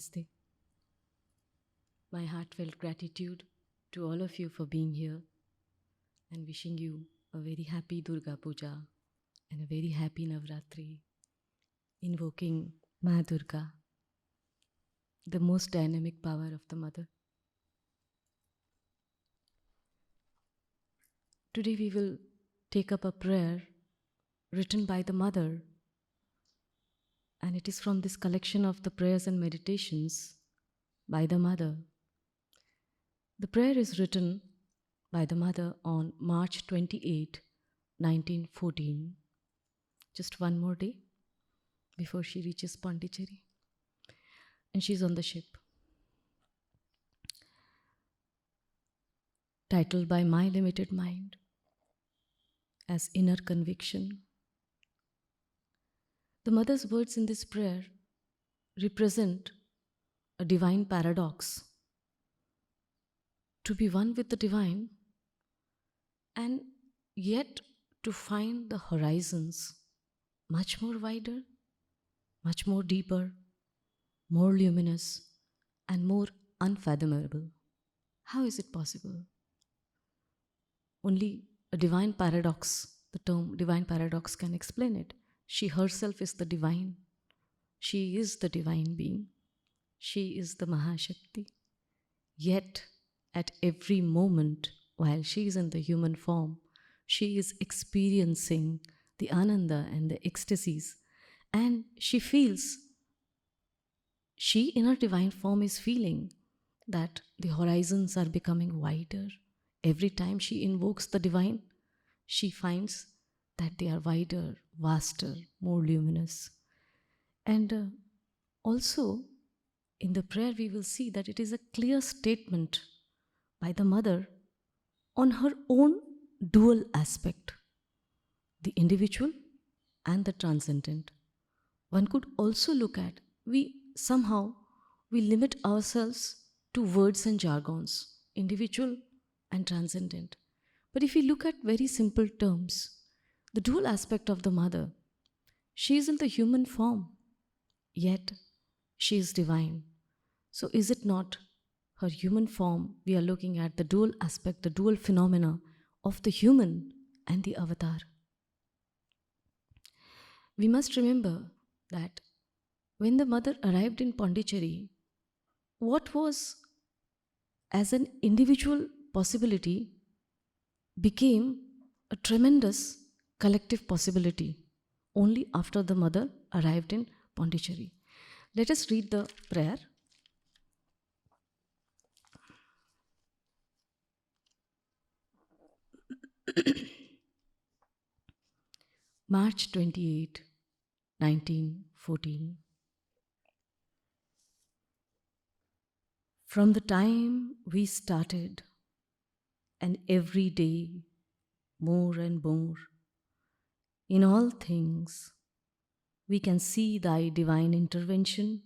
Namaste. My heartfelt gratitude to all of you for being here and wishing you a very happy Durga Puja and a very happy Navratri, invoking Ma Durga, the most dynamic power of the Mother. Today we will take up a prayer written by the Mother, and it is from this collection of the prayers and meditations by the Mother. The prayer is written by the Mother on March 28, 1914, just one more day before she reaches Pondicherry, and she's on the ship. Titled by My Limited Mind as Inner Conviction. The Mother's words in this prayer represent a divine paradox. To be one with the divine and yet to find the horizons much more wider, much more deeper, more luminous, and more unfathomable. How is it possible? Only a divine paradox, the term divine paradox, can explain it. She herself is the divine. She is the divine being. She is the Mahashakti. Yet, at every moment, while she is in the human form, she is experiencing the ananda and the ecstasies, and she feels, she in her divine form is feeling that the horizons are becoming wider. Every time she invokes the divine, she finds that they are wider, vaster, more luminous. And also, in the prayer we will see that it is a clear statement by the Mother on her own dual aspect, the individual and the transcendent. One could also look at, we limit ourselves to words and jargons, individual and transcendent. But if we look at very simple terms, the dual aspect of the Mother, she is in the human form, yet she is divine. So is it not her human form? We are looking at the dual aspect, the dual phenomena of the human and the avatar. We must remember that when the Mother arrived in Pondicherry, what was as an individual possibility became a tremendous collective possibility only after the Mother arrived in Pondicherry. Let us read the prayer. March 28, 1914. From the time we started, and every day more and more, in all things, we can see thy divine intervention.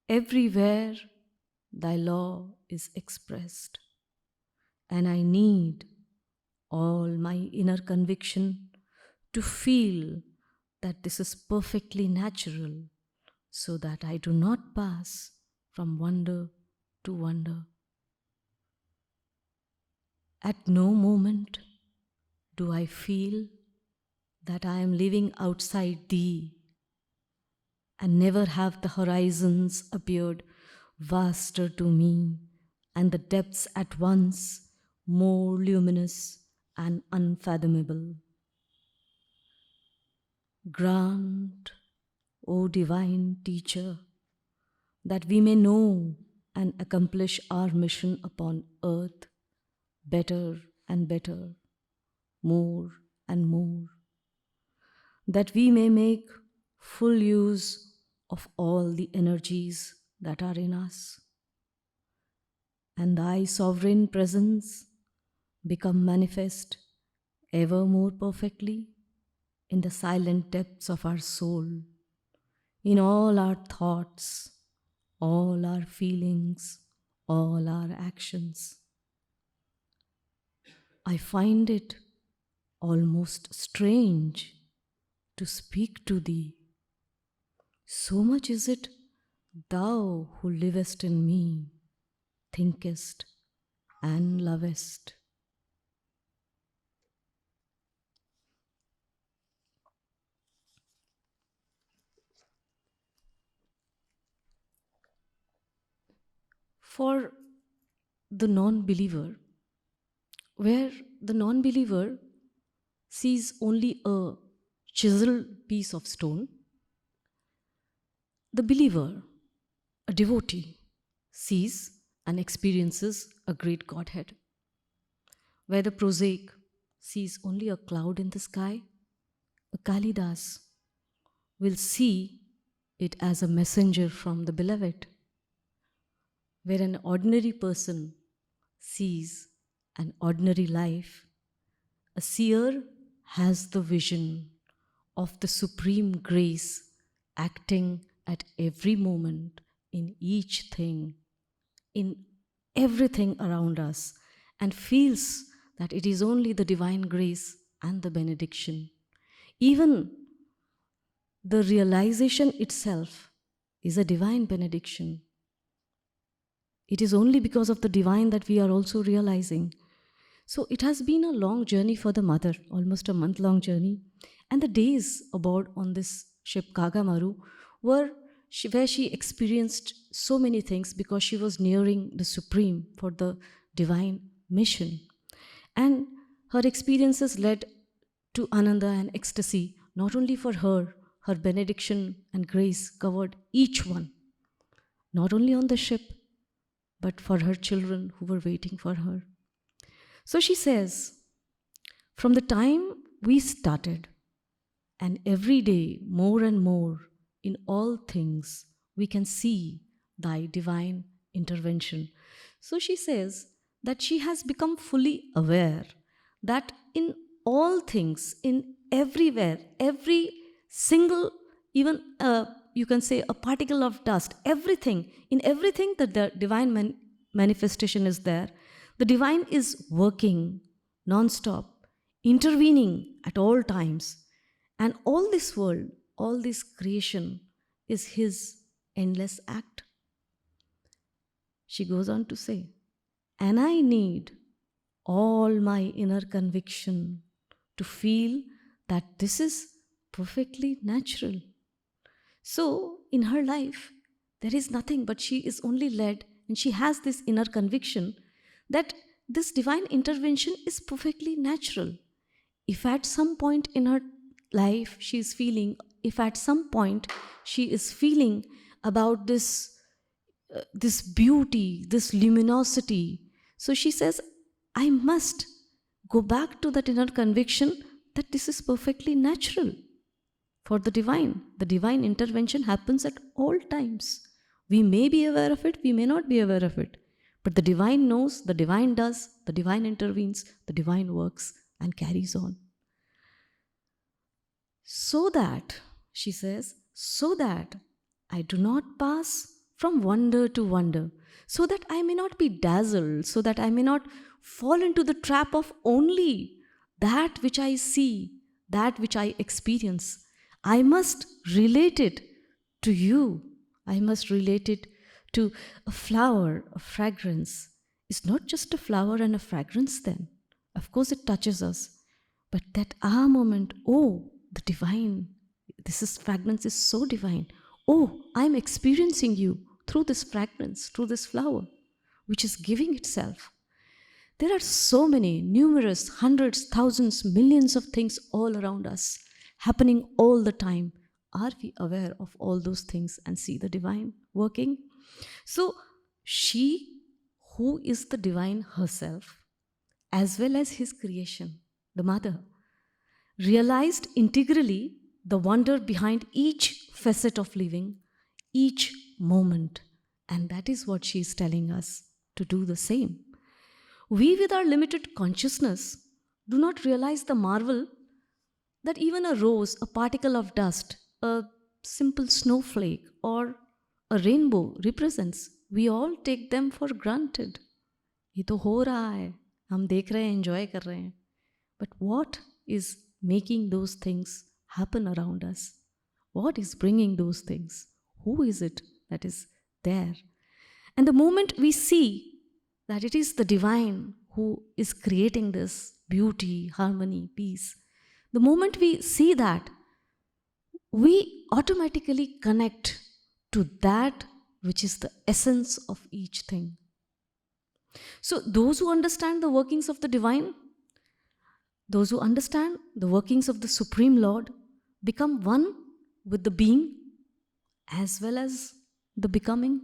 Everywhere thy law is expressed, and I need all my inner conviction to feel that this is perfectly natural, so that I do not pass from wonder to wonder. At no moment do I feel that I am living outside thee, and never have the horizons appeared vaster to me, and the depths at once more luminous and unfathomable. Grant, O divine teacher, that we may know and accomplish our mission upon earth better and better, more and more, that we may make full use of all the energies that are in us, and thy sovereign presence become manifest ever more perfectly in the silent depths of our soul, in all our thoughts, all our feelings, all our actions. I find it almost strange to speak to thee. So much is it Thou who livest in me, thinkest and lovest. For the non believer, where the non believer sees only a chiseled piece of stone, the believer, a devotee, sees and experiences a great Godhead. Where the prosaic sees only a cloud in the sky, a Kalidas will see it as a messenger from the beloved. Where an ordinary person sees an ordinary life, a seer has the vision of the supreme grace acting at every moment in each thing, in everything around us, and feels that it is only the divine grace and the benediction. Even the realization itself is a divine benediction. It is only because of the divine that we are also realizing. So it has been a long journey for the mother, almost a month-long journey. And the days aboard on this ship Kagamaru were where she experienced so many things because she was nearing the supreme for the divine mission. And her experiences led to Ananda and ecstasy, not only for her, her benediction and grace covered each one, not only on the ship, but for her children who were waiting for her. So she says, from the time we started, and every day more and more in all things, we can see thy divine intervention. So she says that she has become fully aware that in all things, in everywhere, every single, even you can say a particle of dust, everything, in everything that the divine manifestation is there, the divine is working non-stop, intervening at all times. And all this world, all this creation is his endless act. She goes on to say, and I need all my inner conviction to feel that this is perfectly natural. So, in her life, there is nothing but she is only led, and she has this inner conviction that this divine intervention is perfectly natural. If at some point in her life she is feeling, if at some point she is feeling about this beauty, this luminosity, so she says, I must go back to that inner conviction that this is perfectly natural. For the divine intervention happens at all times. We may be aware of it, we may not be aware of it. But the divine knows, the divine does, the divine intervenes, the divine works and carries on. So that, she says, so that I do not pass from wonder to wonder, so that I may not be dazzled, so that I may not fall into the trap of only that which I see, that which I experience. I must relate it to you. I must relate it to a flower, a fragrance. It's not just a flower and a fragrance then. Of course, it touches us. But that aha moment, oh, the divine, fragrance is so divine. Oh, I'm experiencing you through this fragrance, through this flower, which is giving itself. There are so many, numerous, hundreds, thousands, millions of things all around us, happening all the time. Are we aware of all those things and see the divine working? So, she, who is the divine herself, as well as his creation, the mother, realized integrally the wonder behind each facet of living, each moment. And that is what she is telling us to do the same. We, with our limited consciousness, do not realize the marvel that even a rose, a particle of dust, a simple snowflake, or a rainbow represents. We all take them for granted. ये तो हो रहा है, हम देख रहे हैं, enjoy कर रहे हैं. But what is making those things happen around us? What is bringing those things? Who is it that is there. And the moment we see that it is the divine who is creating this beauty, harmony, peace, the moment we see that, we automatically connect to that which is the essence of each thing. So, those who understand the workings of the divine, those who understand the workings of the Supreme Lord, become one with the being as well as the becoming.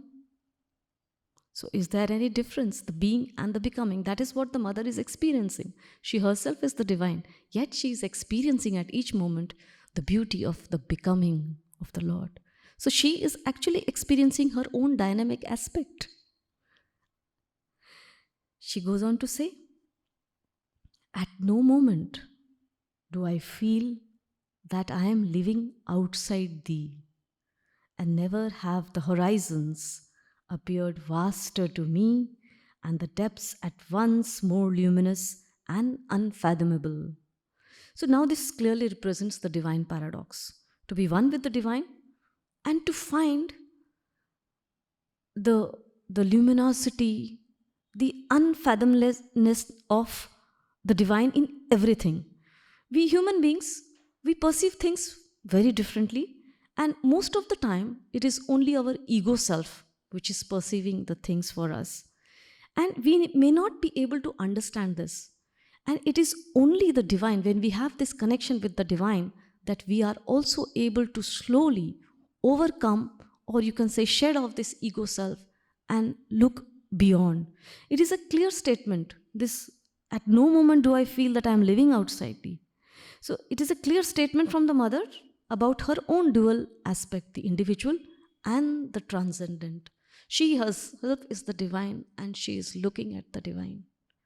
So, is there any difference? The being and the becoming. That is what the mother is experiencing. She herself is the divine, yet she is experiencing at each moment the beauty of the becoming of the Lord. So, she is actually experiencing her own dynamic aspect. She goes on to say, at no moment do I feel that I am living outside thee, and never have the horizons appeared vaster to me, and the depths at once more luminous and unfathomable. So now this clearly represents the divine paradox. To be one with the divine and to find the luminosity, the unfathomlessness of the divine in everything. We human beings, we perceive things very differently, and most of the time, it is only our ego self which is perceiving the things for us. And we may not be able to understand this. And it is only the divine, when we have this connection with the divine, that we are also able to slowly overcome, or you can say, shed off this ego self and look beyond. It is a clear statement. This, at no moment do I feel that I am living outside thee. So it is a clear statement from the mother about her own dual aspect, the individual and the transcendent. She herself is the divine, and she is looking at the divine.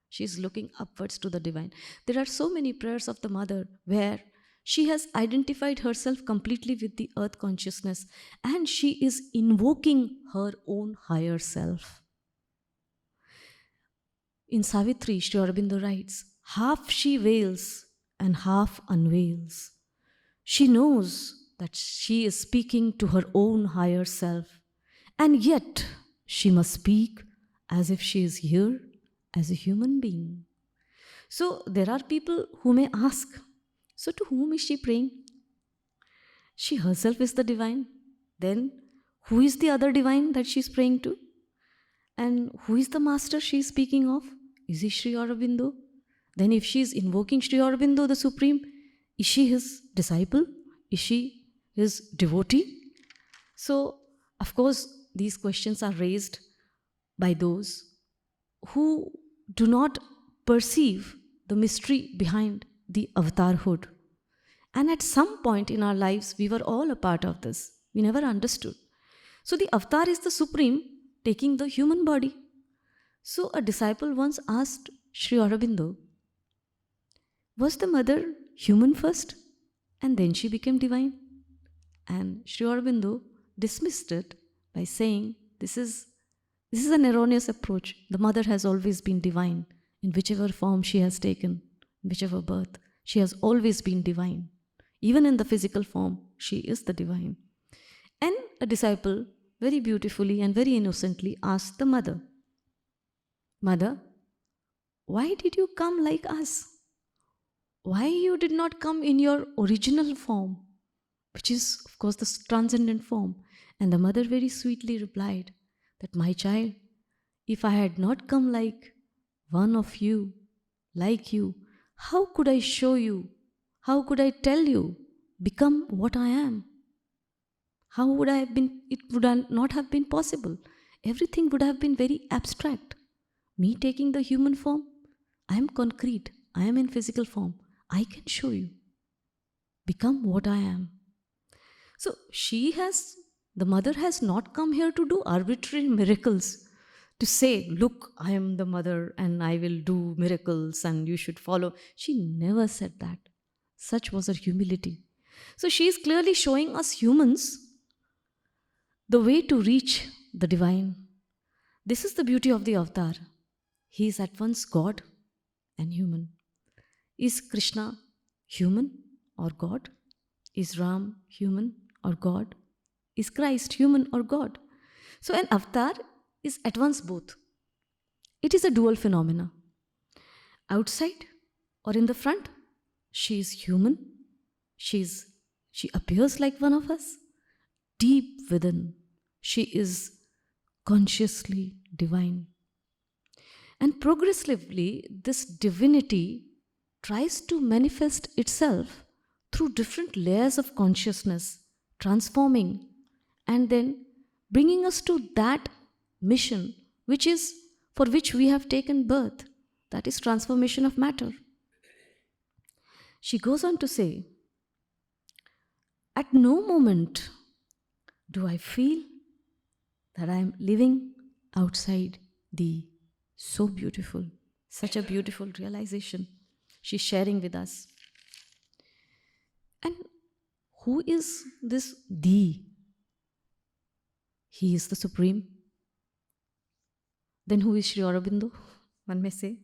She is looking upwards to the divine. There are so many prayers of the mother where she has identified herself completely with the earth consciousness, and she is invoking her own higher self. In Savitri, Sri Aurobindo writes, half she veils and half unveils. She knows that she is speaking to her own higher self, and yet she must speak as if she is here as a human being. So there are people who may ask, so to whom is she praying? She herself is the divine. Then who is the other divine that she is praying to? And who is the master she is speaking of? Is he Sri Aurobindo? Then if she is invoking Sri Aurobindo, the Supreme, is she his disciple? Is she his devotee? So, of course, these questions are raised by those who do not perceive the mystery behind the avatarhood. And at some point in our lives, we were all a part of this. We never understood. So the avatar is the Supreme taking the human body. So a disciple once asked Sri Aurobindo, was the mother human first and then she became divine? And Sri Aurobindo dismissed it by saying, this is an erroneous approach. The mother has always been divine in whichever form she has taken, in whichever birth. She has always been divine. Even in the physical form, she is the divine. And a disciple very beautifully and very innocently asked the mother, Mother, why did you come like us? Why you did not come in your original form, which is, of course, the transcendent form? And the mother very sweetly replied that, my child, if I had not come like one of you, like you, how could I show you? How could I tell you, become what I am? How would I have been? It would not have been possible. Everything would have been very abstract. Me taking the human form, I am concrete, I am in physical form. I can show you. Become what I am. So the mother has not come here to do arbitrary miracles, to say, look, I am the mother and I will do miracles and you should follow. She never said that. Such was her humility. So she is clearly showing us humans the way to reach the divine. This is the beauty of the avatar. He is at once God and human. Is Krishna human or God? Is Ram human or God? Is Christ human or God? So an avatar is at once both. It is a dual phenomena. Outside or in the front, she is human. She's she appears like one of us. Deep within, she is consciously divine. And progressively, this divinity tries to manifest itself through different layers of consciousness, transforming and then bringing us to that mission which is for which we have taken birth, that is transformation of matter. She goes on to say, at no moment do I feel that I am living outside thee. So beautiful, such a beautiful realization she's sharing with us. And who is this thee? He is the Supreme. Then who is Sri Aurobindo? One may say.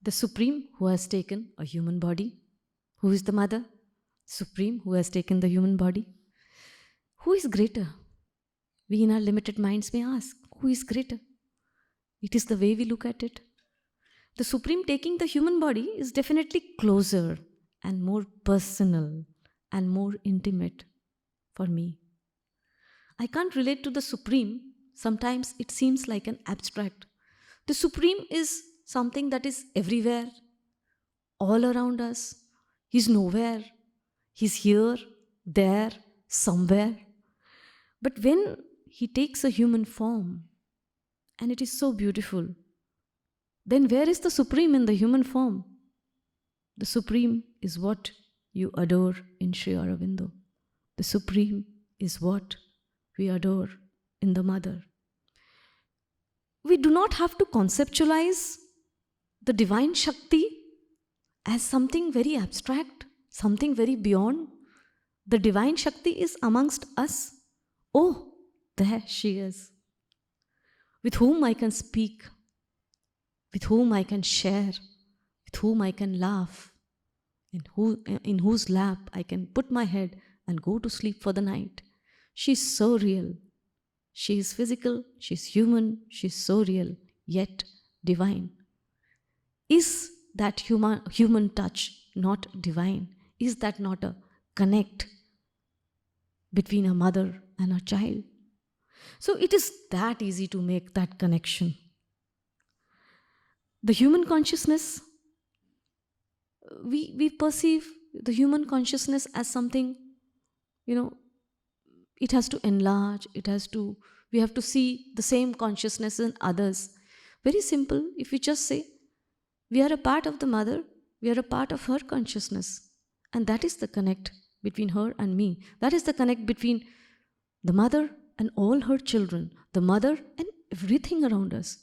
The Supreme who has taken a human body. Who is the Mother? Supreme who has taken the human body. Who is greater? We in our limited minds may ask, who is greater? It is the way we look at it. The Supreme taking the human body is definitely closer and more personal and more intimate for me. I can't relate to the Supreme. Sometimes it seems like an abstract. The Supreme is something that is everywhere, all around us. He's nowhere. He's here, there, somewhere. But when he takes a human form, and it is so beautiful, then where is the Supreme in the human form? The Supreme is what you adore in Sri Aurobindo. The Supreme is what we adore in the Mother. We do not have to conceptualize the divine Shakti as something very abstract, something very beyond. The divine Shakti is amongst us. Oh, there she is, with whom I can speak, with whom I can share, with whom I can laugh, in whose lap I can put my head and go to sleep for the night. She's so real. She is physical, she's human, she's so real, yet divine. Is that human touch not divine? Is that not a connect between a mother and a child? So it is that easy to make that connection. The human consciousness, we perceive the human consciousness as something, it has to enlarge, we have to see the same consciousness in others. Very simple, if we just say, we are a part of the Mother, we are a part of her consciousness. And that is the connect between her and me. That is the connect between the Mother and all her children, the Mother and everything around us.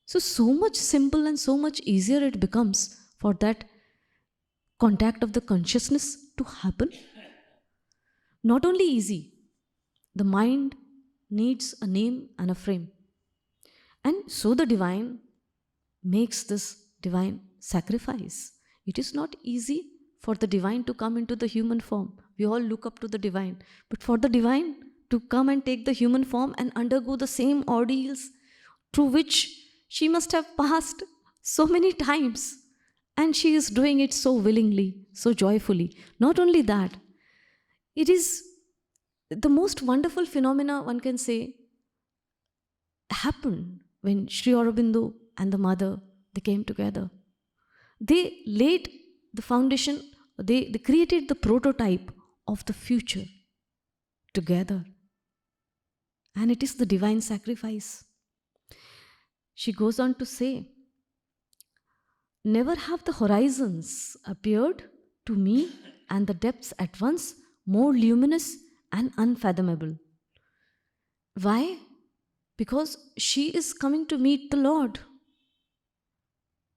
So much simple and so much easier it becomes for that contact of the consciousness to happen. Not only easy, the mind needs a name and a frame. And so the divine makes this divine sacrifice. It is not easy for the divine to come into the human form. We all look up to the divine. But for the divine to come and take the human form and undergo the same ordeals through which she must have passed so many times. And she is doing it so willingly, so joyfully. Not only that, it is the most wonderful phenomena, one can say, happened when Sri Aurobindo and the Mother, they came together. They laid the foundation, they created the prototype of the future together. And it is the divine sacrifice. She goes on to say, never have the horizons appeared to me and the depths at once more luminous and unfathomable. Why? Because she is coming to meet the Lord.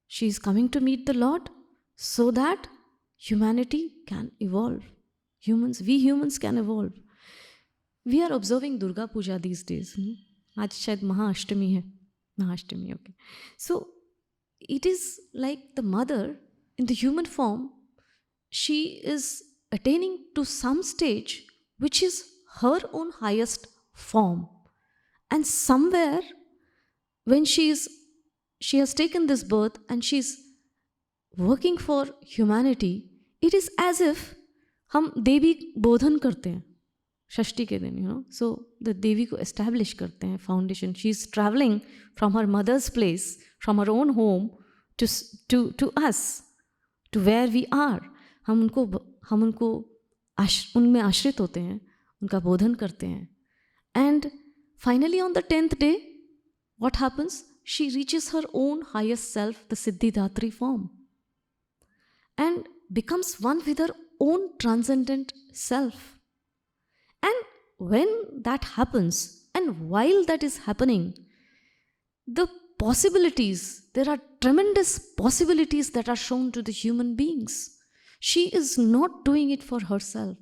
She is coming to meet the Lord so that humanity can evolve. We humans can evolve. We are observing Durga Puja these days. Aaj shayad Mahashtami hai. Mahashtami, okay. So, it is like the Mother in the human form, she is attaining to some stage which is her own highest form. And somewhere, when she has taken this birth and she's working for humanity, it is as if हम देवी बोधन करते हैं षष्ठी के दिन, so the देवी को establish करते हैं foundation. She is traveling from her mother's place, from her own home to us, to where we are. हम उनको उनमें आश्रित होते हैं, उनका बोधन करते हैं. And finally on the 10th day, what happens? She reaches her own highest self, the Siddhidatri form, and becomes one with her own transcendent self. And when that happens, and while that is happening, the possibilities, there are tremendous possibilities that are shown to the human beings. She is not doing it for herself.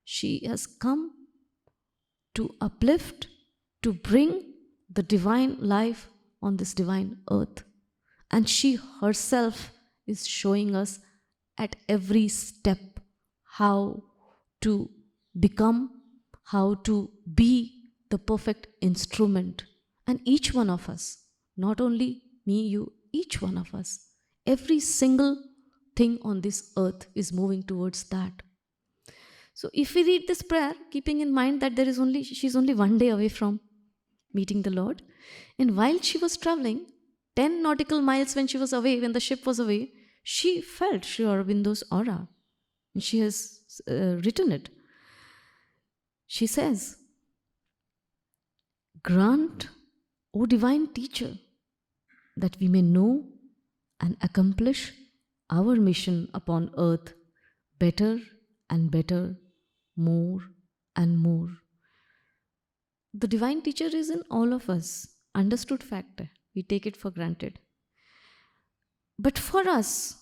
She has come to uplift, to bring the divine life on this divine earth. And she herself is showing us at every step how to become, how to be the perfect instrument. And each one of us, not only me, you, each one of us, every single thing on this earth is moving towards that. So if we read this prayer, keeping in mind that she's only one day away from meeting the Lord, and while she was traveling 10 nautical miles when she was away, when the ship was away, she felt Sri Aurobindo's aura. And she has written it. She says, "Grant, O divine teacher, that we may know and accomplish our mission upon earth better and better, more and more." The divine teacher is in all of us. Understood fact. We take it for granted. But for us,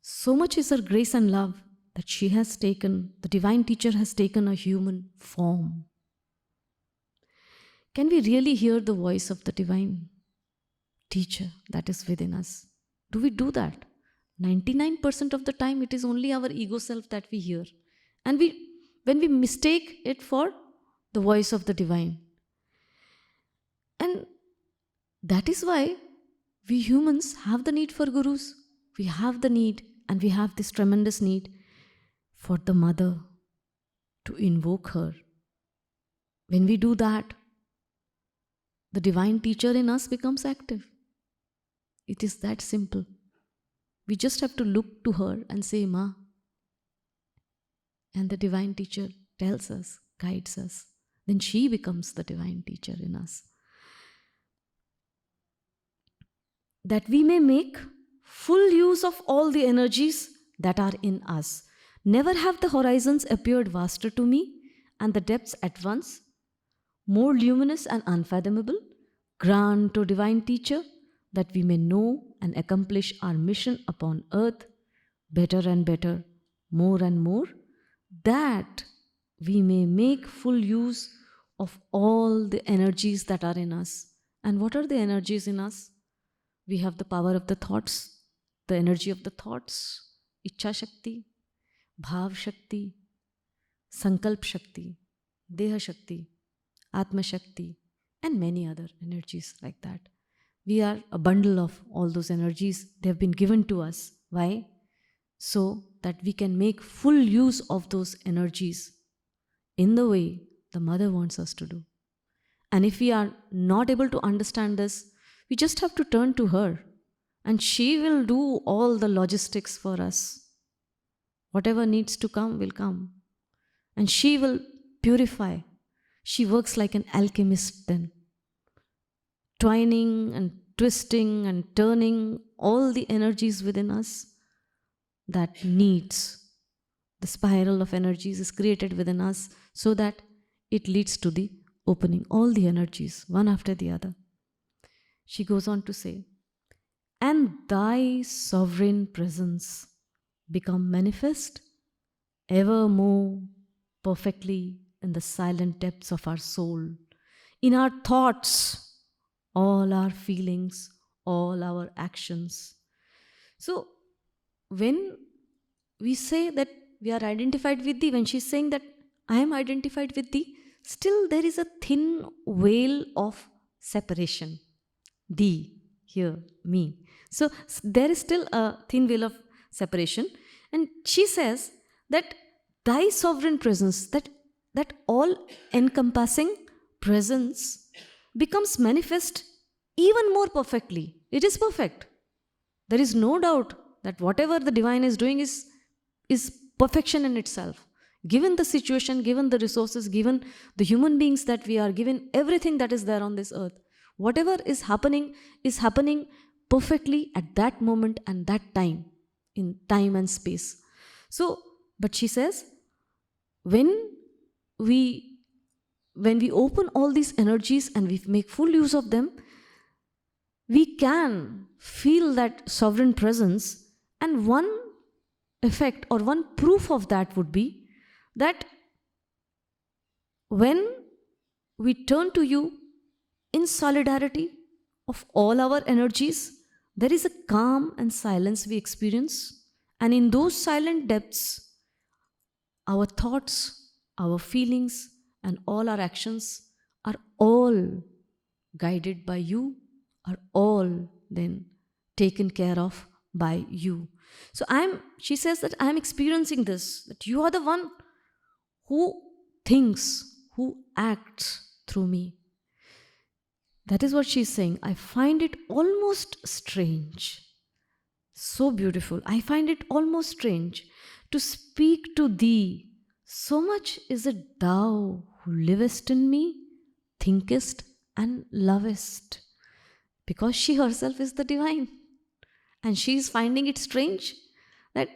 so much is her grace and love that she has taken, the divine teacher has taken a human form. Can we really hear the voice of the divine teacher that is within us? Do we do that? 99% of the time, it is only our ego self that we hear. And when we mistake it for the voice of the divine. And that is why we humans have the need for gurus. We have the need, and we have this tremendous need for the mother, to invoke her. When we do that, the divine teacher in us becomes active. It is that simple. We just have to look to her and say, "Ma." And the divine teacher tells us, guides us. Then she becomes the divine teacher in us. That we may make full use of all the energies that are in us. Never have the horizons appeared vaster to me, and the depths at once more luminous and unfathomable. Grant, O divine teacher, that we may know and accomplish our mission upon earth better and better, more and more, that we may make full use of all the energies that are in us. And what are the energies in us? We have the power of the thoughts, the energy of the thoughts, Ichha Shakti, Bhav Shakti, Sankalp Shakti, Deha Shakti, Atma Shakti, and many other energies like that. We are a bundle of all those energies. They have been given to us. Why? So that we can make full use of those energies in the way the mother wants us to do. And if we are not able to understand this, we just have to turn to her, and she will do all the logistics for us. Whatever needs to come will come. And she will purify. She works like an alchemist then, twining and twisting and turning all the energies within us that needs. The spiral of energies is created within us so that it leads to the opening, all the energies, one after the other. She goes on to say, "And thy sovereign presence become manifest ever more perfectly in the silent depths of our soul, in our thoughts, all our feelings, all our actions." So, when we say that we are identified with thee, when she's saying that I am identified with thee, still there is a thin veil of separation. Thee, here, me. So there is still a thin veil of separation. And she says that thy sovereign presence, that all encompassing presence becomes manifest even more perfectly. It is perfect. There is no doubt that whatever the divine is doing is perfection in itself. Given the situation, given the resources, given the human beings that we are, given everything that is there on this earth, whatever is happening perfectly at that moment and that time, in time and space. So, but she says, when we open all these energies and we make full use of them, we can feel that sovereign presence. And one effect or one proof of that would be that when we turn to you in solidarity of all our energies, there is a calm and silence we experience. And in those silent depths, our thoughts, our feelings, and all our actions are all guided by you, are all then taken care of by you. So she says that I'm experiencing this, that you are the one who thinks, who acts through me. That is what she's saying. I find it almost strange. So beautiful. I find it almost strange to speak to thee. So much is it thou who livest in me, thinkest and lovest. Because she herself is the divine. And she is finding it strange that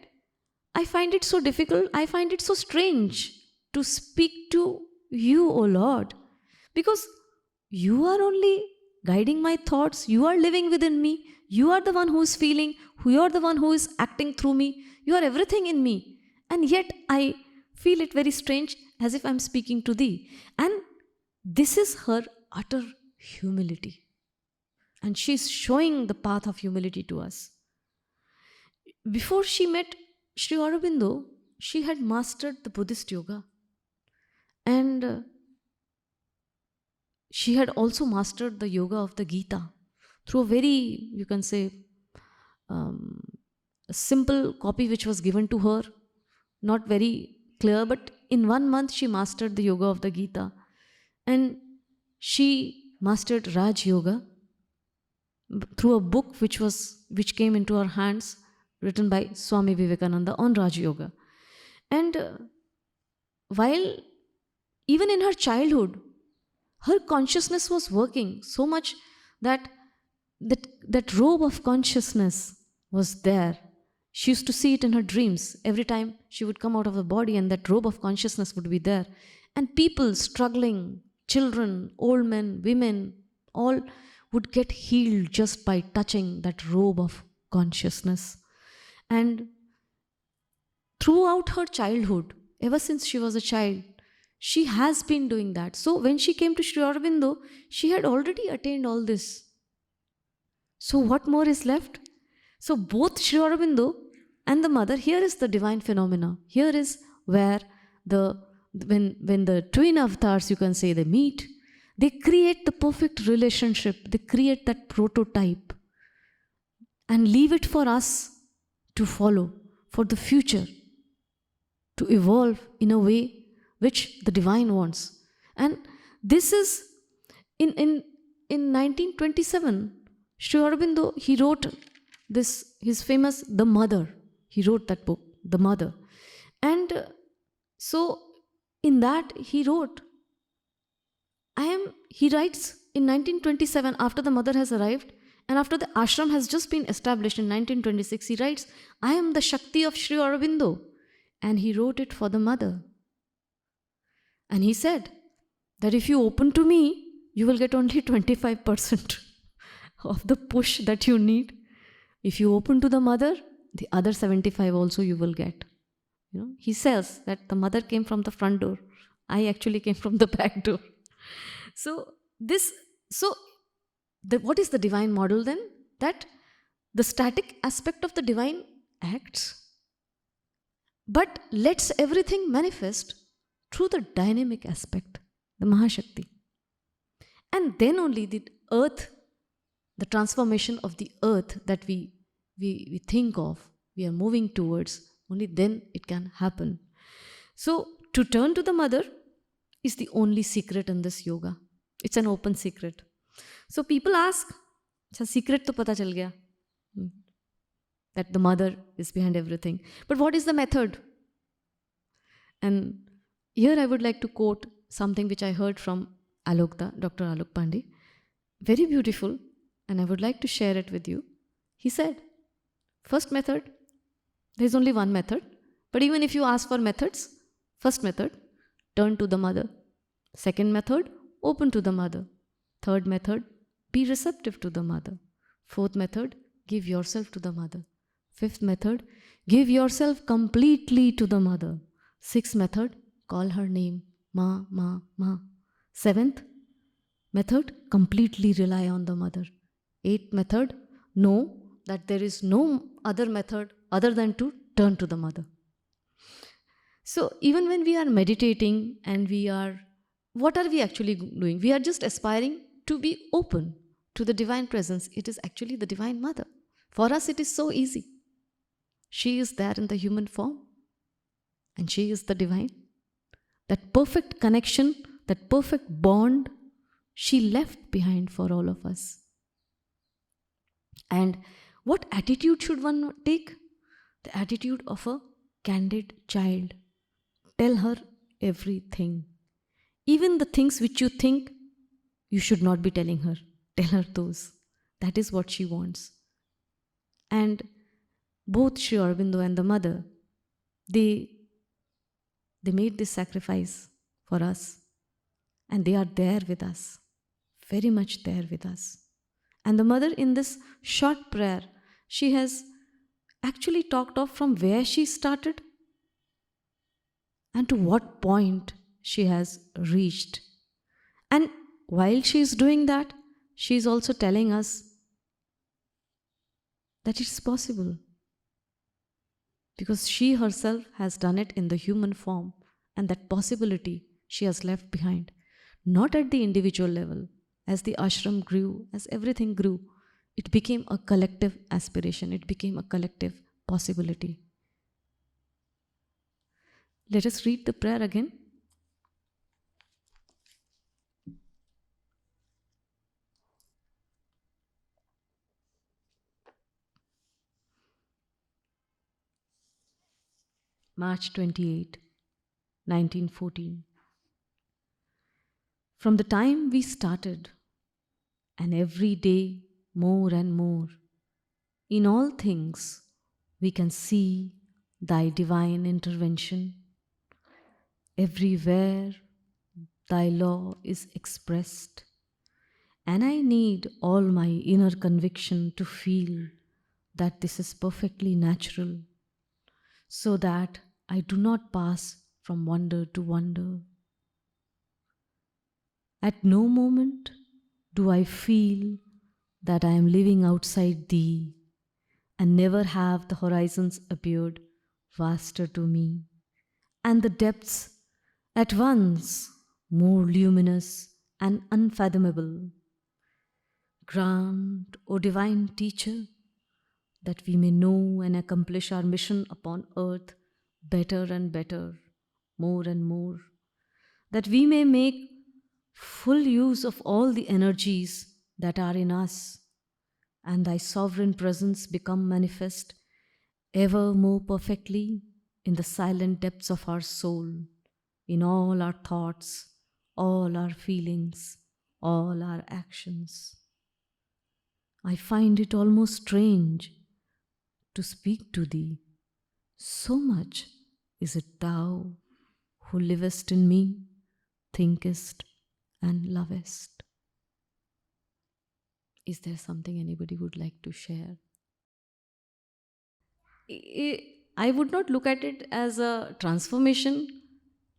I find it so difficult, I find it so strange to speak to you, O Lord. Because you are only guiding my thoughts, you are living within me, you are the one who is feeling, you are the one who is acting through me, you are everything in me. And yet I feel it very strange as if I'm speaking to thee. And this is her utter humility. And she's showing the path of humility to us. Before she met Sri Aurobindo, she had mastered the Buddhist yoga. And she had also mastered the yoga of the Gita through a very, you can say, a simple copy which was given to her, not very clear, but in 1 month she mastered the yoga of the Gita. And she mastered Raj Yoga through a book which came into her hands, written by Swami Vivekananda on Raj Yoga. And while even in her childhood, her consciousness was working so much that robe of consciousness was there. She used to see it in her dreams. Every time she would come out of the body and that robe of consciousness would be there. And people struggling, children, old men, women, all would get healed just by touching that robe of consciousness. And throughout her childhood, ever since she was a child, she has been doing that. So when she came to Sri Aurobindo, she had already attained all this. So what more is left? So both Sri Aurobindo and the mother, here is the divine phenomena. Here is where when the twin avatars, you can say, they meet, they create the perfect relationship. They create that prototype and leave it for us to follow, for the future to evolve in a way which the divine wants. And this is in 1927, Sri Aurobindo, he wrote this, his famous The Mother. He wrote that book, The Mother. And so in that he wrote, he writes in 1927, after the mother has arrived and after the ashram has just been established in 1926, he writes, I am the Shakti of Sri Aurobindo. And he wrote it for the mother. And he said that if you open to me, you will get only 25% of the push that you need. If you open to the mother, the other 75 also you will get. You know, he says that the mother came from the front door. I actually came from the back door. What is the divine model then? That the static aspect of the divine acts, but lets everything manifest through the dynamic aspect. the Mahashakti. And then only the earth, the transformation of the earth that we think of, we are moving towards, only then it can happen. So to turn to the mother is the only secret in this yoga. It's an open secret. So people ask, "Acha, secret to pata chal gaya, that the mother is behind everything. But what is the method?" And here I would like to quote something which I heard from Alokda, Dr. Alok Pandey. Very beautiful, and I would like to share it with you. He said, first method, there is only one method. But even if you ask for methods, first method, turn to the mother. Second method, open to the mother. Third method, be receptive to the mother. Fourth method, give yourself to the mother. Fifth method, give yourself completely to the mother. Sixth method, call her name, Ma, Ma, Ma. Seventh method, completely rely on the mother. Eighth method, know that there is no other method other than to turn to the mother. So even when we are meditating and what are we actually doing? We are just aspiring to be open to the divine presence. It is actually the divine mother. For us, it is so easy. She is there in the human form, and she is the divine. That perfect connection, that perfect bond, she left behind for all of us. And what attitude should one take? The attitude of a candid child. Tell her everything. Even the things which you think you should not be telling her, tell her those. That is what she wants. And both Sri Aurobindo and the mother, they made this sacrifice for us. And they are there with us, very much there with us. And the mother, in this short prayer, she has actually talked of from where she started and to what point she has reached. And while she is doing that, she is also telling us that it's possible. Because she herself has done it in the human form, and that possibility she has left behind. Not at the individual level. As the ashram grew, as everything grew, it became a collective aspiration. It became a collective possibility. Let us read the prayer again. March 28, 1914. From the time we started, and every day more and more, in all things we can see thy divine intervention. Everywhere thy law is expressed, and I need all my inner conviction to feel that this is perfectly natural, so that I do not pass from wonder to wonder. At no moment do I feel that I am living outside thee, and never have the horizons appeared vaster to me, and the depths at once more luminous and unfathomable. Grant, O divine teacher, that we may know and accomplish our mission upon earth better and better, more and more, that we may make full use of all the energies that are in us, and thy sovereign presence become manifest ever more perfectly in the silent depths of our soul, in all our thoughts, all our feelings, all our actions. I find it almost strange to speak to thee. So much is it thou who livest in me, thinkest and lovest. Is there something anybody would like to share? I would not look at it as a transformation.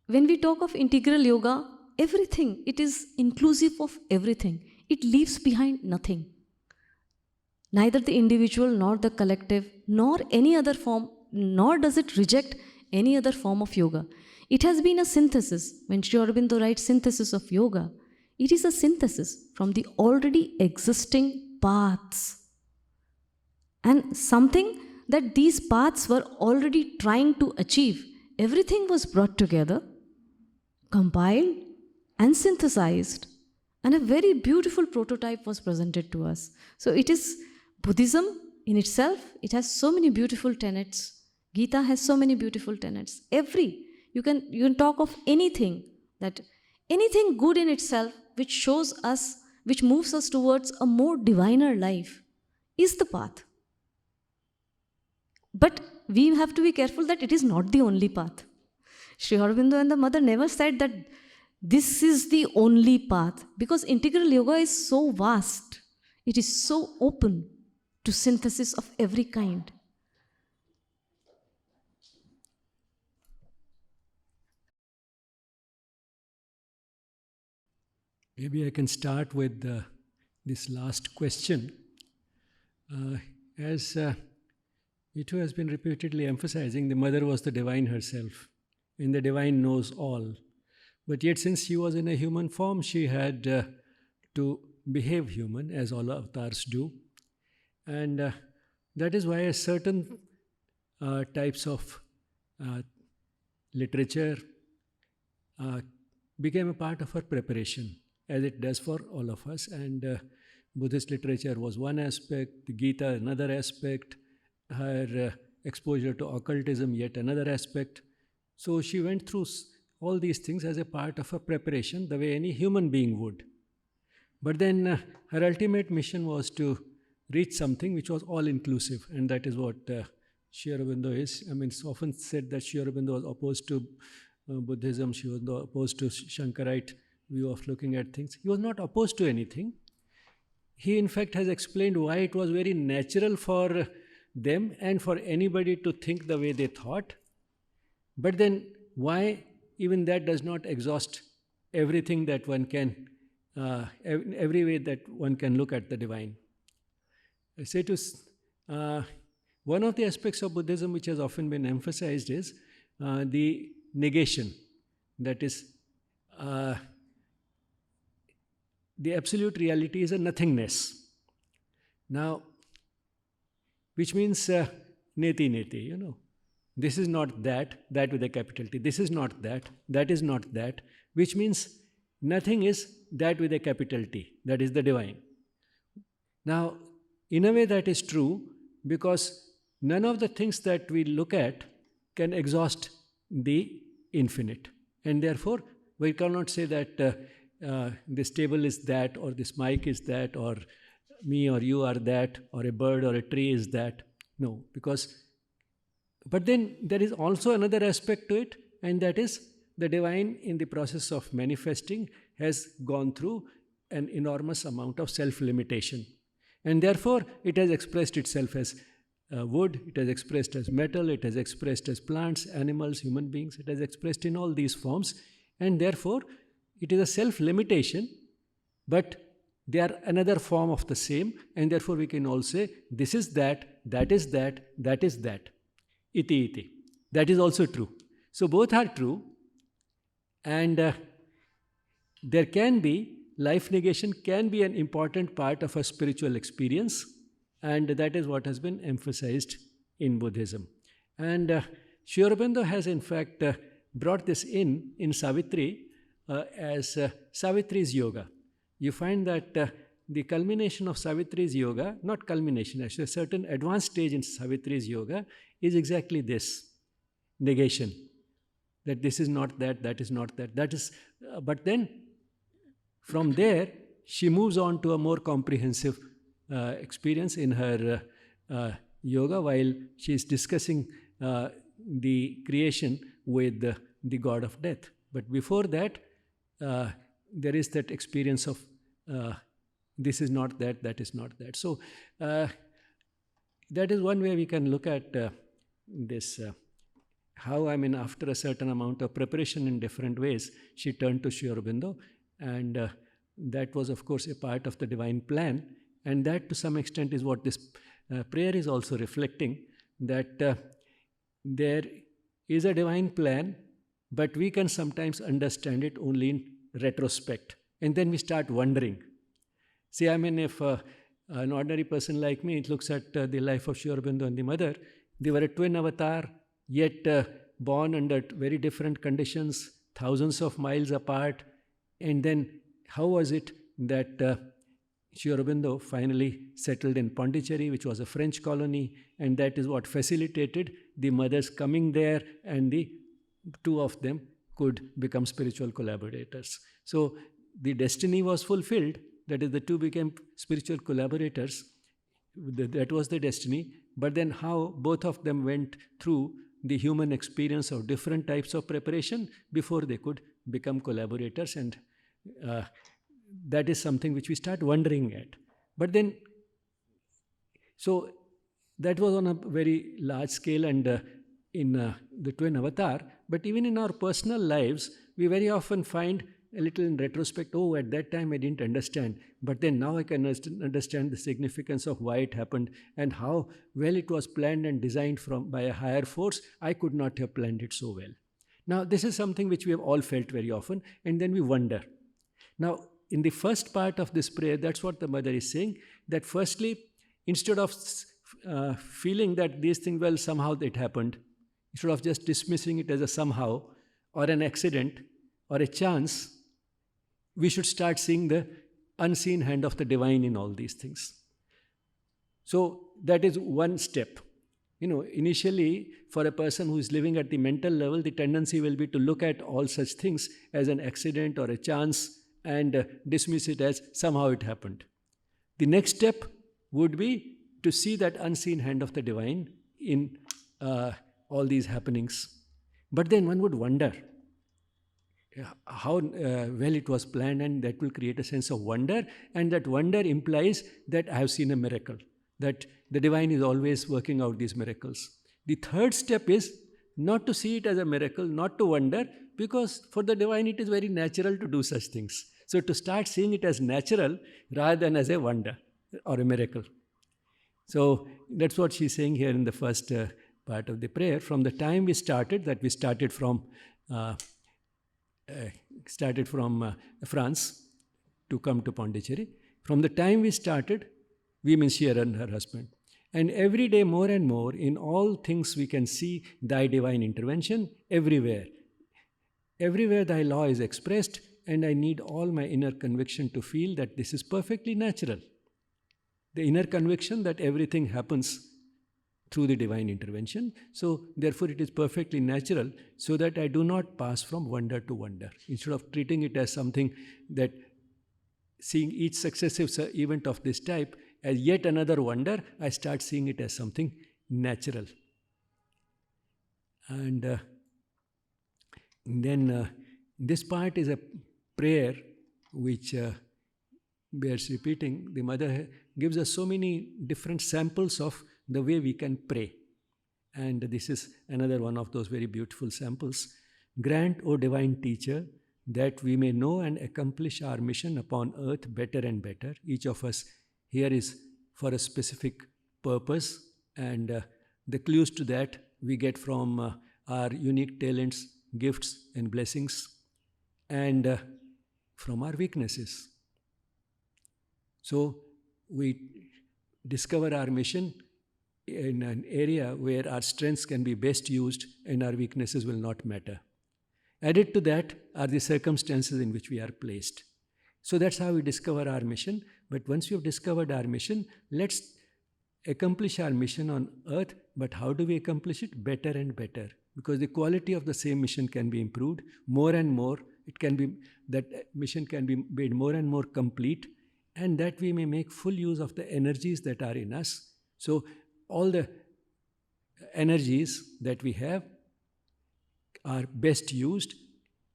When we talk of integral yoga, everything, it is inclusive of everything. It leaves behind nothing. Neither the individual nor the collective nor any other form, nor does it reject any other form of yoga. It has been a synthesis. When Sri Aurobindo writes synthesis of yoga, it is a synthesis from the already existing paths and something that these paths were already trying to achieve. Everything was brought together, compiled, and synthesized, and a very beautiful prototype was presented to us. So it is Buddhism in itself. It has so many beautiful tenets. Gita has so many beautiful tenets. You can talk of anything, that anything good in itself which shows us, which moves us towards a more diviner life, is the path. But we have to be careful that it is not the only path. Sri Aurobindo and the mother never said that this is the only path, because integral yoga is so vast. It is so open to synthesis of every kind. Maybe I can start with this last question. As Mithu has been repeatedly emphasizing, the mother was the divine herself, and the divine knows all. But yet, since she was in a human form, she had to behave human, as all avatars do. And that is why a certain types of literature became a part of her preparation, as it does for all of us. And Buddhist literature was one aspect, the Gita another aspect, her exposure to occultism yet another aspect. So she went through all these things as a part of her preparation, the way any human being would. But then her ultimate mission was to reach something which was all-inclusive, and that is what Sri Aurobindo is. I mean, it's often said that Sri Aurobindo was opposed to Buddhism, she was opposed to Shankarite view of looking at things. He was not opposed to anything. He, in fact, has explained why it was very natural for them and for anybody to think the way they thought. But then why even that does not exhaust everything that one can, every way that one can look at the divine. I say one of the aspects of Buddhism which has often been emphasized is the negation. That is, the absolute reality is a nothingness. Now, which means neti neti, you know. This is not that, that with a capital T. This is not that is not that, which means nothing is that with a capital T. That is the divine. Now, in a way that is true, because none of the things that we look at can exhaust the infinite. And therefore, we cannot say that this table is that, or this mic is that, or me or you are that, or a bird or a tree is that. No, because... But then there is also another aspect to it, and that is the divine in the process of manifesting has gone through an enormous amount of self-limitation. And therefore, it has expressed itself as wood, it has expressed as metal, it has expressed as plants, animals, human beings, it has expressed in all these forms. And therefore, it is a self-limitation, but they are another form of the same, and therefore we can all say, this is that, that is that, that is that. Iti iti. That is also true. So both are true, and there can be, life negation can be an important part of a spiritual experience, and that is what has been emphasized in Buddhism. And Sri Aurobindo has in fact brought this in Savitri as Savitri's yoga. You find that the culmination of Savitri's yoga, not culmination, actually a certain advanced stage in Savitri's yoga is exactly this, negation. That this is not that, that is not that, that is... but then from there, she moves on to a more comprehensive experience in her yoga while she is discussing the creation with the god of death. But before that, there is that experience of this is not that, that is not that. So that is one way we can look at this, how, I mean, after a certain amount of preparation in different ways, she turned to Sri Aurobindo, and that was, of course, a part of the divine plan. And that, to some extent, is what this prayer is also reflecting, that there is a divine plan, but we can sometimes understand it only in retrospect. And then we start wondering. See, I mean, if an ordinary person like me looks at the life of Sri Aurobindo and the mother, they were a twin avatar, yet born under very different conditions, thousands of miles apart. And then, how was it that Sri Aurobindo finally settled in Pondicherry, which was a French colony, and that is what facilitated the mothers coming there, and the two of them could become spiritual collaborators. So the destiny was fulfilled, that is, the two became spiritual collaborators. That was the destiny. But then, how both of them went through the human experience of different types of preparation before they could become collaborators, and that is something which we start wondering at. But then, so that was on a very large scale and in the twin avatar. But even in our personal lives, we very often find a little in retrospect, oh, at that time I didn't understand, but then now I can understand the significance of why it happened and how well it was planned and designed by a higher force. I could not have planned it so well. Now, this is something which we have all felt very often, and then we wonder. Now, in the first part of this prayer, that's what the mother is saying, that firstly, instead of feeling that these things, well, somehow it happened, instead of just dismissing it as a somehow or an accident or a chance, we should start seeing the unseen hand of the divine in all these things. So that is one step. Initially, for a person who is living at the mental level, the tendency will be to look at all such things as an accident or a chance and dismiss it as somehow it happened. The next step would be to see that unseen hand of the divine in all these happenings. But then one would wonder how well it was planned, and that will create a sense of wonder, and that wonder implies that I have seen a miracle, that the divine is always working out these miracles. The third step is not to see it as a miracle, not to wonder, because for the divine it is very natural to do such things. So to start seeing it as natural rather than as a wonder or a miracle. So that's what she's saying here in the first part of the prayer. From the time we started, that we started from France to come to Pondicherry. From the time we started, we mean she and her husband. And every day more and more, in all things we can see thy divine intervention everywhere. Everywhere thy law is expressed, and I need all my inner conviction to feel that this is perfectly natural. The inner conviction that everything happens through the divine intervention. So therefore it is perfectly natural, so that I do not pass from wonder to wonder. Instead of treating it as something that, seeing each successive event of this type as yet another wonder, I start seeing it as something natural. And then this part is a prayer which bears repeating. The mother gives us so many different samples of the way we can pray. And this is another one of those very beautiful samples. Grant, O divine teacher, that we may know and accomplish our mission upon earth better and better. Each of us here is for a specific purpose, and the clues to that we get from our unique talents, gifts and blessings, and from our weaknesses. So we discover our mission in an area where our strengths can be best used and our weaknesses will not matter. Added to that are the circumstances in which we are placed. So that's how we discover our mission. But once we have discovered our mission, let's accomplish our mission on earth. But how do we accomplish it? Better and better. Because the quality of the same mission can be improved more and more. That mission can be made more and more complete, and that we may make full use of the energies that are in us. So all the energies that we have are best used,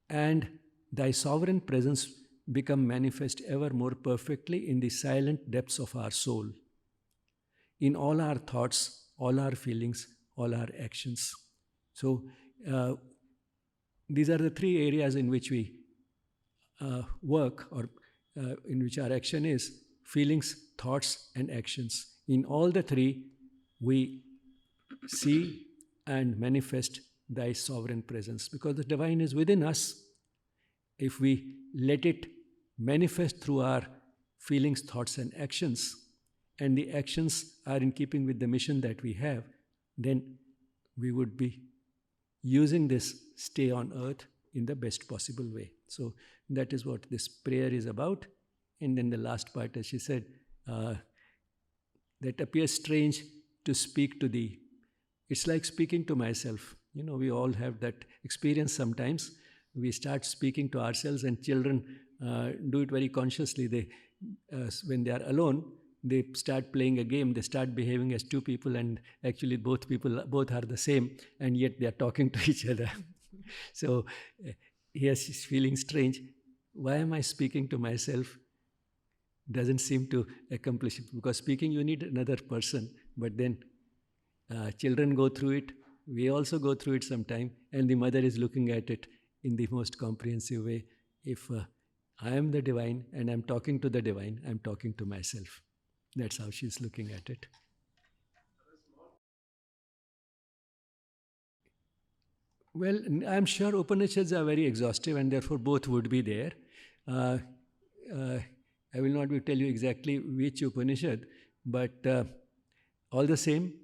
and thy sovereign presence become manifest ever more perfectly in the silent depths of our soul, in all our thoughts, all our feelings, all our actions. So these are the three areas in which we work, or in which our action is: feelings, thoughts and actions. In all the three, we see and manifest thy sovereign presence. Because the divine is within us. If we let it manifest through our feelings, thoughts, and actions, and the actions are in keeping with the mission that we have, then we would be using this stay on earth in the best possible way. So that is what this prayer is about. And then the last part, as she said, that appears strange to speak to thee. It's like speaking to myself. We all have that experience sometimes. We start speaking to ourselves, and children do it very consciously. When they are alone, they start playing a game. They start behaving as two people, and actually both are the same, and yet they are talking to each other. So here she's feeling strange. Why am I speaking to myself? Doesn't seem to accomplish it, because speaking you need another person, but then children go through it. We also go through it sometime, and the mother is looking at it in the most comprehensive way. If I am the divine and I'm talking to the divine, I'm talking to myself. That's how she's looking at it. Well, I'm sure Upanishads are very exhaustive, and therefore both would be there. I will not tell you exactly which Upanishad, but all the same,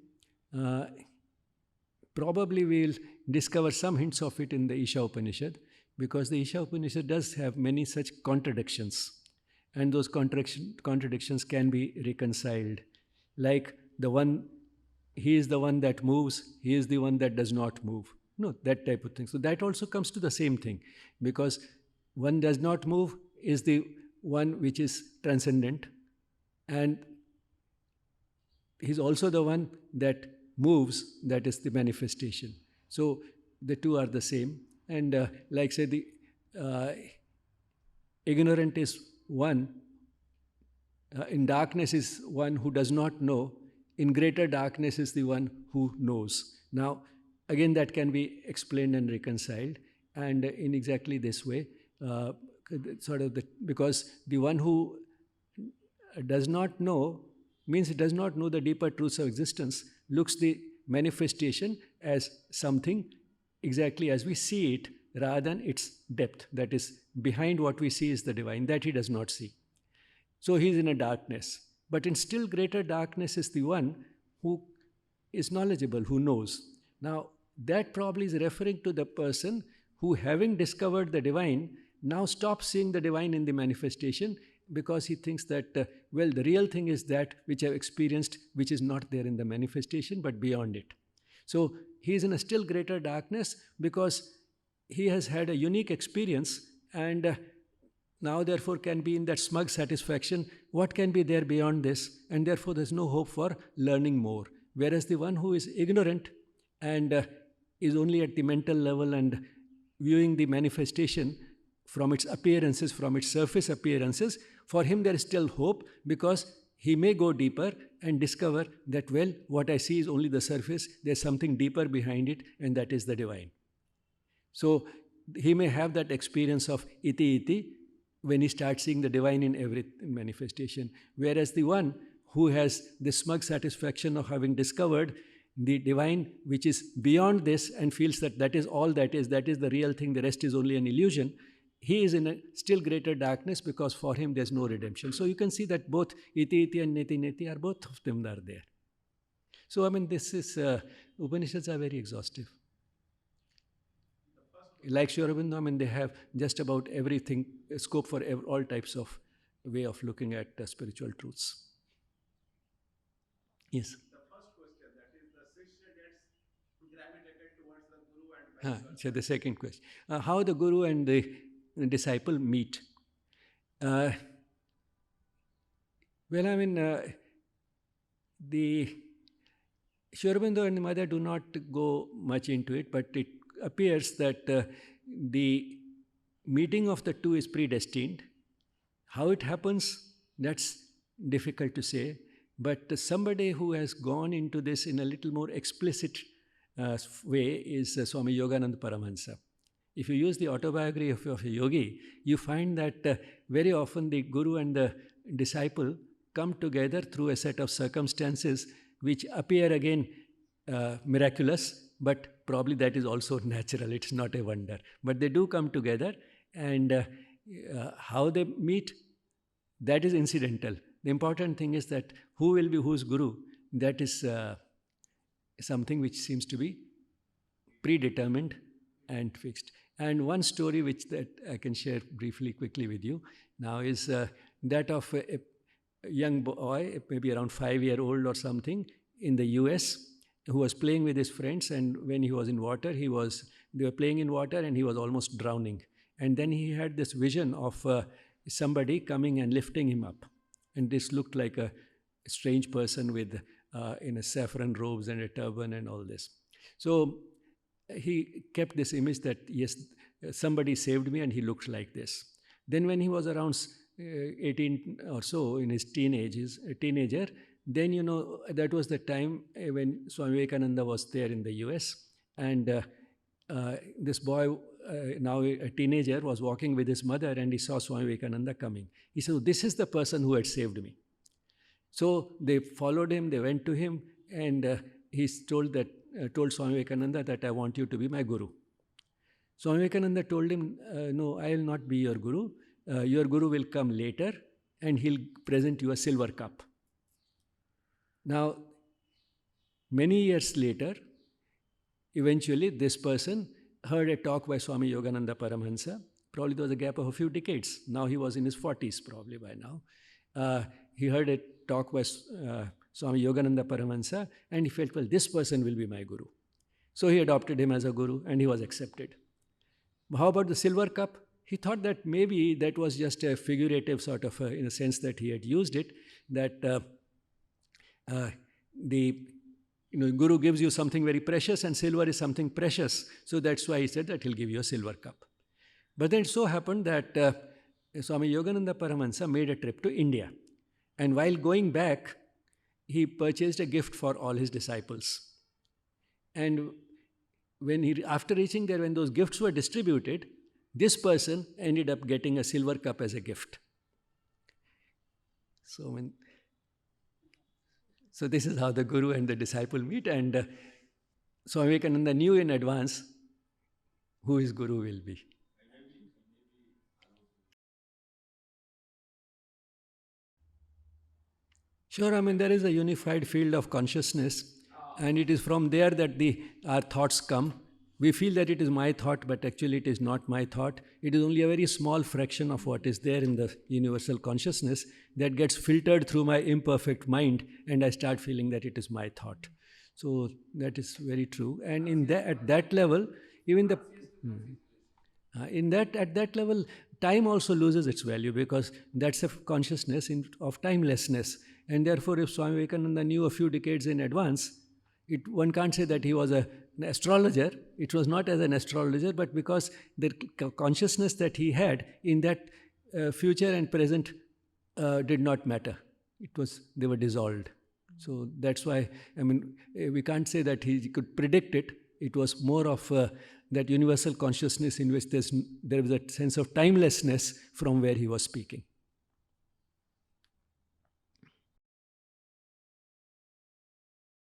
probably we'll discover some hints of it in the Isha Upanishad, because the Isha Upanishad does have many such contradictions, and those contradictions can be reconciled. Like he is the one that moves, he is the one that does not move. No, that type of thing. So that also comes to the same thing, because one does not move is the one which is transcendent, and he's also the one that moves, that is the manifestation. So the two are the same. And like say, the ignorant is one, in darkness is one who does not know, in greater darkness is the one who knows. Now, again, that can be explained and reconciled, and in exactly this way, because the one who does not know means it does not know the deeper truths of existence, looks the manifestation as something exactly as we see it, rather than its depth. That is, behind what we see is the divine, that he does not see. So he is in a darkness. But in still greater darkness is the one who is knowledgeable, who knows. Now, that probably is referring to the person who, having discovered the divine, now stops seeing the divine in the manifestation, because he thinks that, the real thing is that which I've experienced, which is not there in the manifestation, but beyond it. So he is in a still greater darkness because he has had a unique experience, and now therefore can be in that smug satisfaction. What can be there beyond this? And therefore there's no hope for learning more. Whereas the one who is ignorant and is only at the mental level and viewing the manifestation from its appearances, from its surface appearances, for him there is still hope, because he may go deeper and discover that, what I see is only the surface, there's something deeper behind it, and that is the divine. So he may have that experience of iti iti when he starts seeing the divine in every manifestation. Whereas the one who has the smug satisfaction of having discovered the divine which is beyond this and feels that that is all that is the real thing, the rest is only an illusion, he is in a still greater darkness, because for him there's no redemption. So you can see that both iti iti and neti neti are, both of them are there. So this is, Upanishads are very exhaustive. Like Sri Aurobindo, they have just about everything, scope for all types of way of looking at spiritual truths. Yes. The first question, that is, the Shishya gets gravitated towards the Guru and vice versa. So the second question, how the Guru and the disciple meet. The Sri Aurobindo and the mother do not go much into it, but it appears that the meeting of the two is predestined. How it happens, that's difficult to say. But somebody who has gone into this in a little more explicit way is Swami Yogananda Paramahansa. If you use the autobiography of a yogi, you find that very often the guru and the disciple come together through a set of circumstances which appear again miraculous, but probably that is also natural. It's not a wonder. But they do come together, and how they meet, that is incidental. The important thing is that who will be whose guru, that is something which seems to be predetermined and fixed. And one story which that I can share briefly, quickly with you now is that of a young boy, maybe around 5-year-old or something, in the US, who was playing with his friends, and when he was in water, they were playing in water, and he was almost drowning. And then he had this vision of somebody coming and lifting him up. And this looked like a strange person with in a saffron robes and a turban and all this. So he kept this image that, yes, somebody saved me, and he looked like this. Then when he was around 18 or so, in his teenager, then, that was the time when Swami Vivekananda was there in the US, and this boy, now a teenager, was walking with his mother, and he saw Swami Vivekananda coming. He said, "This is the person who had saved me." So they followed him, they went to him, and he told Swami Vivekananda that, "I want you to be my guru." Swami Vivekananda told him, "No, I will not be your guru. Your guru will come later, and he'll present you a silver cup." Now, many years later, eventually this person heard a talk by Swami Yogananda Paramahansa. Probably there was a gap of a few decades. Now he was in his 40s probably by now. He heard a talk by Swami Yogananda Paramahansa, and he felt, well, this person will be my guru. So he adopted him as a guru, and he was accepted. How about the silver cup? He thought that maybe that was just a figurative sort of, in a sense that he had used it, that the guru gives you something very precious, and silver is something precious. So that's why he said that he'll give you a silver cup. But then it so happened that Swami Yogananda Paramahansa made a trip to India. And while going back, he purchased a gift for all his disciples. And after reaching there, when those gifts were distributed, this person ended up getting a silver cup as a gift. So this is how the guru and the disciple meet, and Swami Vivekananda knew in advance who his guru will be. Sure, I mean, there is a unified field of consciousness, and it is from there that our thoughts come. We feel that it is my thought, but actually it is not my thought. It is only a very small fraction of what is there in the universal consciousness that gets filtered through my imperfect mind, and I start feeling that it is my thought. So that is very true. And at that level, even at that level, time also loses its value, because that's a consciousness of timelessness. And therefore, if Swami Vivekananda knew a few decades in advance, one can't say that he was an astrologer. It was not as an astrologer, but because the consciousness that he had in that future and present did not matter. They were dissolved. So that's why, I mean, we can't say that he could predict it. It was more of that universal consciousness in which there was a sense of timelessness from where he was speaking.